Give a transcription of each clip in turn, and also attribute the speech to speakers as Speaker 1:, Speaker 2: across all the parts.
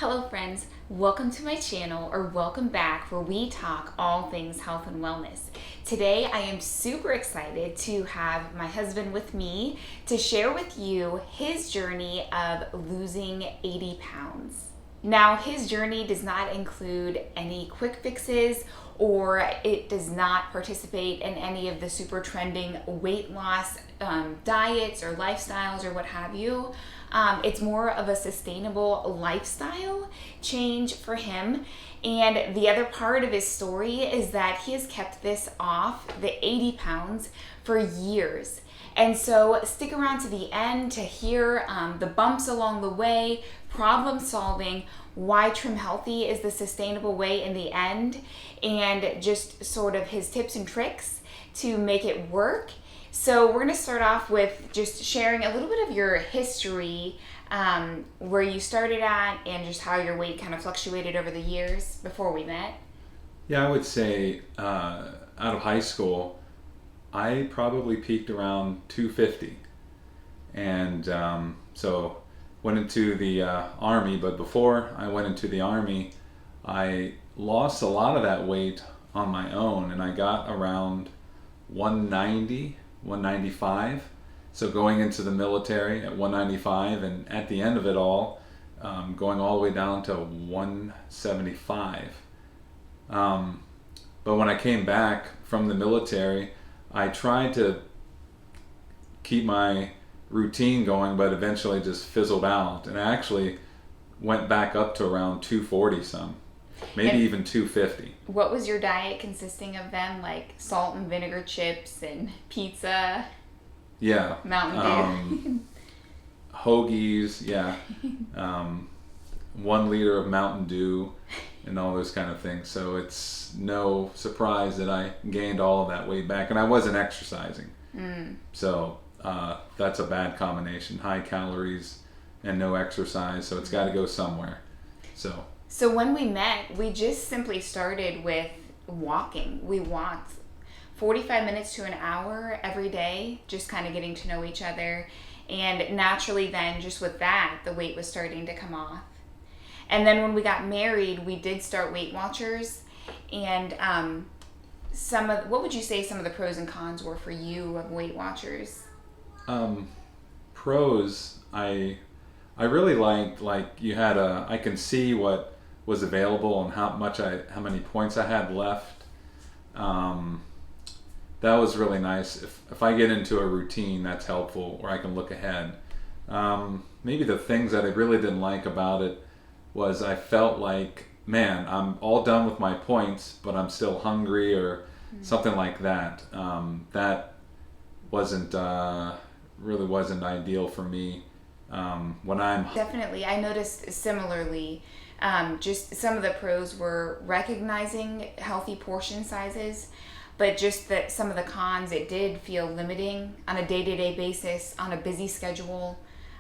Speaker 1: Hello friends, welcome to my channel, or welcome back, where we talk all things health and wellness. Today I am super excited to have my husband with me to share with you his journey of losing 80 pounds. Now, his journey does not include any quick fixes, or it does not participate in any of the super trending weight loss diets or lifestyles or what have you. It's more of a sustainable lifestyle change for him. And the other part of his story is that he has kept this off, the 80 pounds, for years. And so stick around to the end to hear the bumps along the way, problem solving, why Trim Healthy is the sustainable way in the end, and just sort of his tips and tricks to make it work. So we're going to start off with just sharing a little bit of your history, where you started at, and just how your weight kind of fluctuated over the years before we met.
Speaker 2: Yeah, I would say out of high school, I probably peaked around 250. And so went into the Army, but before I went into the Army, I lost a lot of that weight on my own, and I got around 190, 195. So going into the military at 195, and at the end of it all, going all the way down to 175. But when I came back from the military, I tried to keep my routine going, but eventually just fizzled out. And I actually went back up to around 240 some, maybe
Speaker 1: And
Speaker 2: even 250.
Speaker 1: what was your diet consisting of then? Like salt and vinegar chips and pizza,
Speaker 2: Yeah.
Speaker 1: Mountain Dew?
Speaker 2: Hoagies, yeah. 1 liter of Mountain Dew and all those kind of things. So it's no surprise that I gained all of that weight back, and I wasn't exercising. So that's a bad combination: high calories and no exercise. So it's got to go somewhere.
Speaker 1: So when we met, we just simply started with walking. We walked 45 minutes to an hour every day, just kind of getting to know each other. And naturally then, just with that, the weight was starting to come off. And then when we got married, we did start Weight Watchers. And what would you say some of the pros and cons were for you of Weight Watchers?
Speaker 2: Pros, I really liked, like, you had I can see what was available and how many points I had left. That was really nice. If I get into a routine, that's helpful, where I can look ahead. Maybe the things that I really didn't like about it was I felt like, man, I'm all done with my points, but I'm still hungry, or something like that. That wasn't really wasn't ideal for me. When I'm
Speaker 1: Definitely, I noticed similarly. Just some of the pros were recognizing healthy portion sizes, but just that some of the cons, it did feel limiting on a day-to-day basis, on a busy schedule,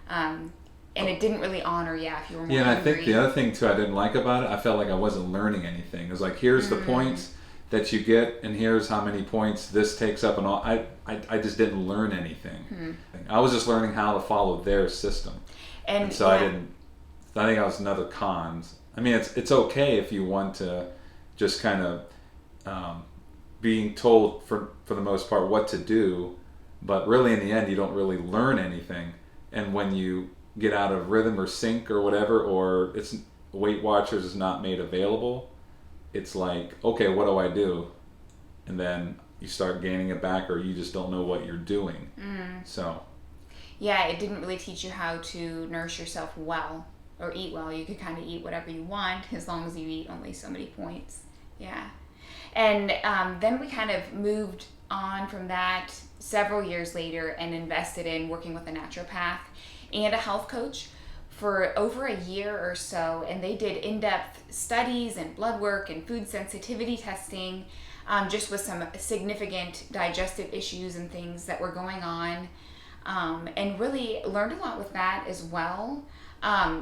Speaker 1: and it didn't really honor, if you were more
Speaker 2: Yeah, and I
Speaker 1: hungry.
Speaker 2: think the other thing too I didn't like about it, I felt like I wasn't learning anything. It was like, here's the points that you get, and here's how many points this takes up, and all. I just didn't learn anything. I was just learning how to follow their system, and so I didn't. I think that was another cons. I mean, it's okay if you want to just kind of being told for the most part what to do, but really in the end you don't really learn anything. And when you get out of rhythm or sync or whatever, or it's Weight Watchers is not made available, it's like, okay, what do I do? And then you start gaining it back, or you just don't know what you're doing. So
Speaker 1: Yeah, it didn't really teach you how to nourish yourself well or eat well. You could kind of eat whatever you want, as long as you eat only so many points. Yeah. And then we kind of moved on from that several years later and invested in working with a naturopath and a health coach for over a year or so. And they did in-depth studies and blood work and food sensitivity testing, just with some significant digestive issues and things that were going on, and really learned a lot with that as well.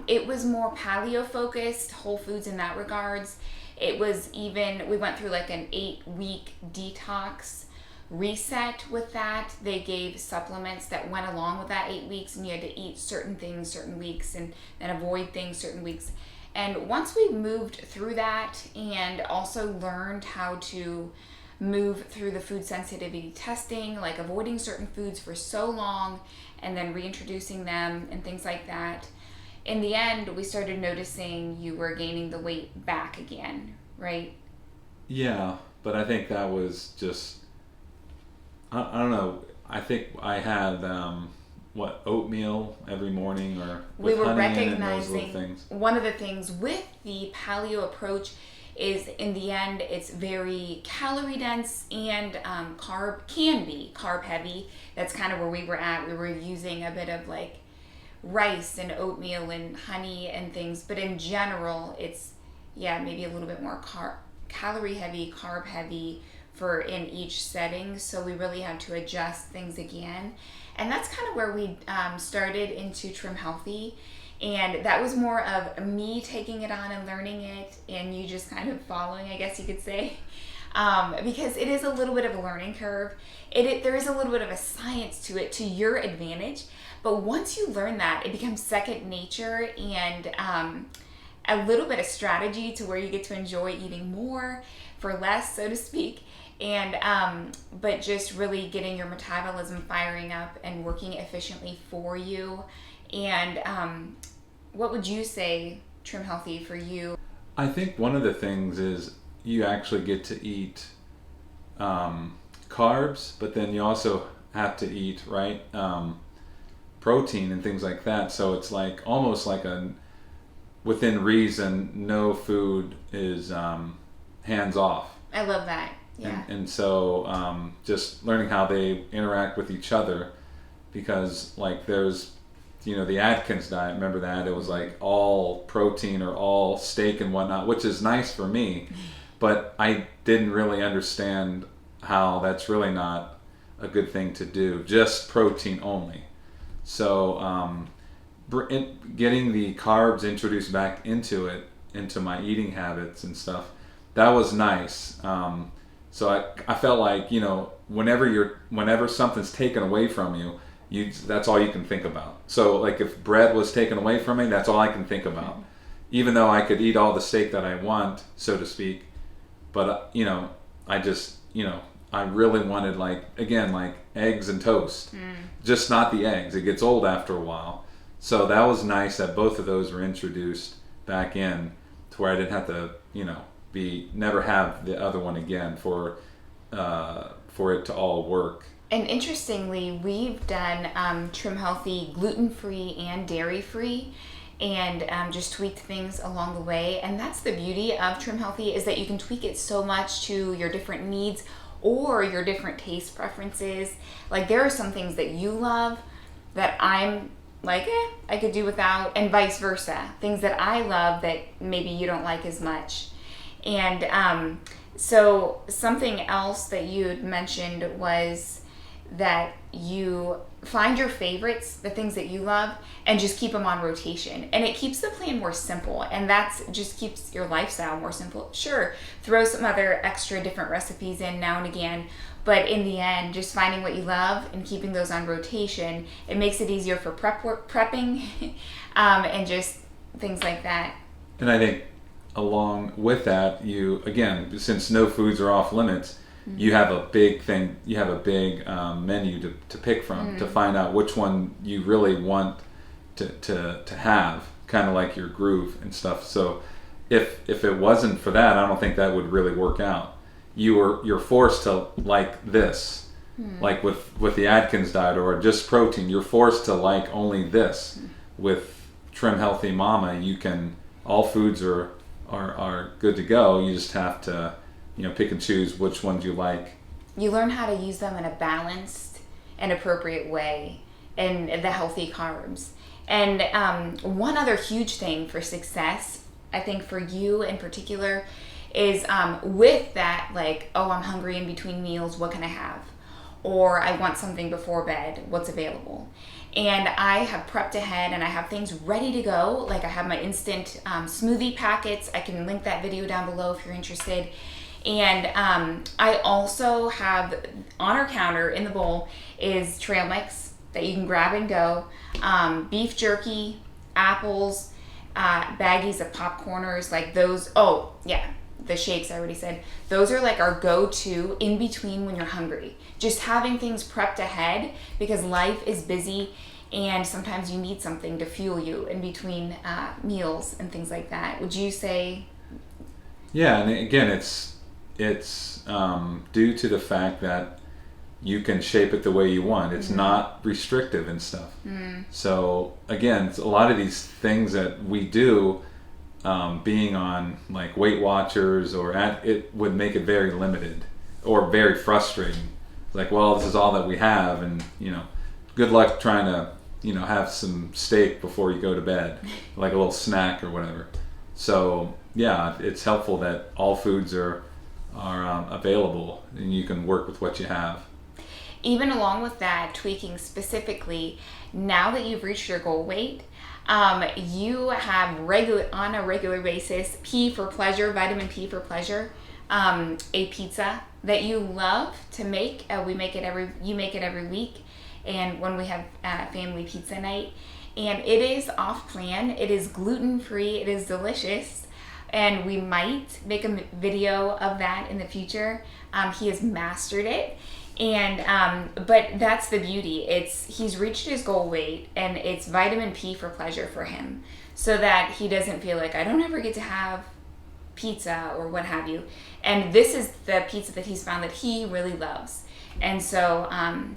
Speaker 1: It was more paleo focused, whole foods in that regards. It was even, we went through like an 8-week detox reset with that. They gave supplements that went along with that 8 weeks, and you had to eat certain things certain weeks, and avoid things certain weeks. And once we moved through that and also learned how to move through the food sensitivity testing, like avoiding certain foods for so long and then reintroducing them and things like that, in the end, we started noticing you were gaining the weight back again, right?
Speaker 2: Yeah, but I think that was just, I don't know. I think I had oatmeal every morning, or
Speaker 1: We
Speaker 2: with
Speaker 1: were
Speaker 2: honey in it and those little
Speaker 1: recognizing
Speaker 2: things.
Speaker 1: one of the things with the paleo approach is, in the end, it's very calorie dense and can be carb heavy. That's kind of where we were at. We were using a bit of like rice and oatmeal and honey and things, but in general, it's maybe a little bit more calorie heavy, carb heavy for in each setting. So we really had to adjust things again, and that's kind of where we started into Trim Healthy. And that was more of me taking it on and learning it, and you just kind of following, I guess you could say, because it is a little bit of a learning curve. There is a little bit of a science to it, to your advantage. But once you learn that, it becomes second nature, and a little bit of strategy to where you get to enjoy eating more for less, so to speak. And but just really getting your metabolism firing up and working efficiently for you. And what would you say, Trim Healthy, for you?
Speaker 2: I think one of the things is you actually get to eat carbs, but then you also have to eat, right, protein and things like that. So it's like almost like within reason, no food is hands off.
Speaker 1: I love that. Yeah.
Speaker 2: And so just learning how they interact with each other, because like there's, the Atkins diet, remember that? It was like all protein or all steak and whatnot, which is nice for me, but I didn't really understand how that's really not a good thing to do, just protein only. So getting the carbs introduced back into my eating habits and stuff, that was nice. So I felt like, whenever something's taken away from you, that's all you can think about. So like if bread was taken away from me, that's all I can think about. Mm-hmm. Even though I could eat all the steak that I want, so to speak, but I just, I really wanted like eggs and toast. Just not the eggs. It gets old after a while. So that was nice that both of those were introduced back in, to where I didn't have to, never have the other one again for it to all work.
Speaker 1: And interestingly, we've done Trim Healthy gluten-free and dairy-free, and just tweaked things along the way. And that's the beauty of Trim Healthy, is that you can tweak it so much to your different needs or your different taste preferences. Like there are some things that you love that I'm like, I could do without, and vice versa. Things that I love that maybe you don't like as much. And so something else that you had mentioned was that you find your favorites, the things that you love, and just keep them on rotation. And it keeps the plan more simple, and that's just keeps your lifestyle more simple. Sure, throw some other extra different recipes in now and again, but in the end, just finding what you love and keeping those on rotation, it makes it easier for prepping, and just things like that.
Speaker 2: And I think along with that, since no foods are off limits, you have a big menu to pick from, to find out which one you really want to have, kind of like your groove and stuff. So if it wasn't for that, I don't think that would really work out. You're forced to like this, like with the Atkins diet or just protein, you're forced to like only this. With Trim Healthy Mama, all foods are good to go. You just have to pick and choose which ones you like.
Speaker 1: You learn how to use them in a balanced and appropriate way, and the healthy carbs. And one other huge thing for success, I think for you in particular, is with that, like, I'm hungry in between meals, what can I have? Or I want something before bed, what's available? And I have prepped ahead, and I have things ready to go. Like I have my instant smoothie packets. I can link that video down below if you're interested. And I also have on our counter in the bowl is trail mix that you can grab and go, beef jerky, apples, baggies of popcorners, like those. Oh, yeah, the shakes I already said. Those are like our go-to in between when you're hungry. Just having things prepped ahead because life is busy and sometimes you need something to fuel you in between meals and things like that. Would you say?
Speaker 2: Yeah, and again, it's due to the fact that you can shape it the way you want. It's not restrictive and stuff. So again, it's a lot of these things that we do, being on like Weight Watchers or it would make it very limited or very frustrating. Like, well, this is all that we have, and good luck trying to have some steak before you go to bed, like a little snack or whatever. So yeah, it's helpful that all foods are available and you can work with what you have.
Speaker 1: Even along with that, tweaking specifically, now that you've reached your goal weight, you have on a regular basis, P for pleasure, vitamin P for pleasure, a pizza that you love to make. You make it every week, and when we have family pizza night, and it is off plan. It is gluten free. It is delicious. And we might make a video of that in the future. He has mastered it. And but that's the beauty. He's reached his goal weight, and it's vitamin P for pleasure for him, so that he doesn't feel like I don't ever get to have pizza or what have you. And this is the pizza that he's found that he really loves, and so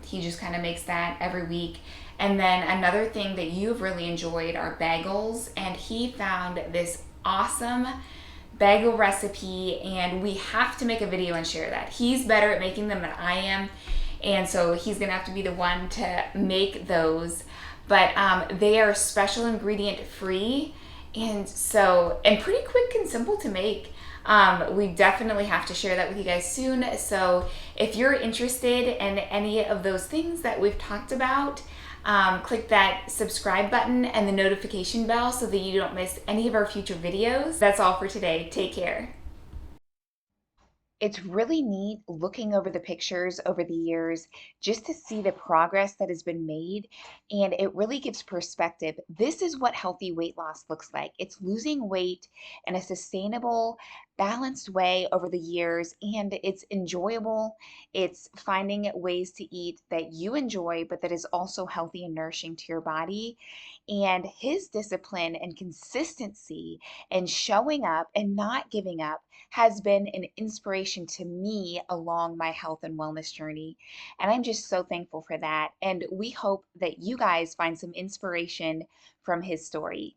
Speaker 1: he just kind of makes that every week. And then another thing that you've really enjoyed are bagels, and he found this awesome bagel recipe, and we have to make a video and share that. He's better at making them than I am, and so he's gonna have to be the one to make those. But they are special ingredient free, and pretty quick and simple to make. We definitely have to share that with you guys soon. So if you're interested in any of those things that we've talked about, click that subscribe button and the notification bell so that you don't miss any of our future videos. That's all for today. Take care. It's really neat looking over the pictures over the years just to see the progress that has been made, and it really gives perspective. This is what healthy weight loss looks like. It's losing weight in a sustainable, balanced way over the years, and it's enjoyable. It's finding ways to eat that you enjoy, but that is also healthy and nourishing to your body. And his discipline and consistency and showing up and not giving up has been an inspiration to me along my health and wellness journey. And I'm just so thankful for that. And we hope that you guys find some inspiration from his story.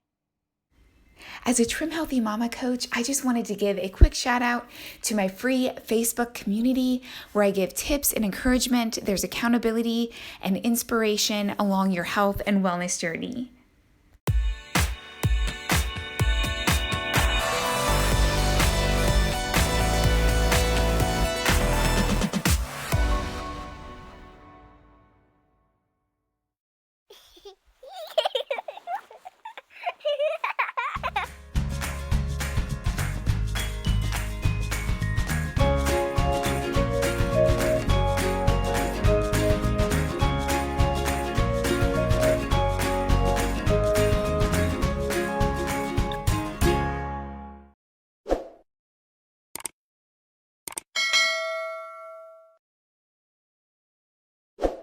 Speaker 1: As a Trim Healthy Mama coach, I just wanted to give a quick shout out to my free Facebook community where I give tips and encouragement. There's accountability and inspiration along your health and wellness journey.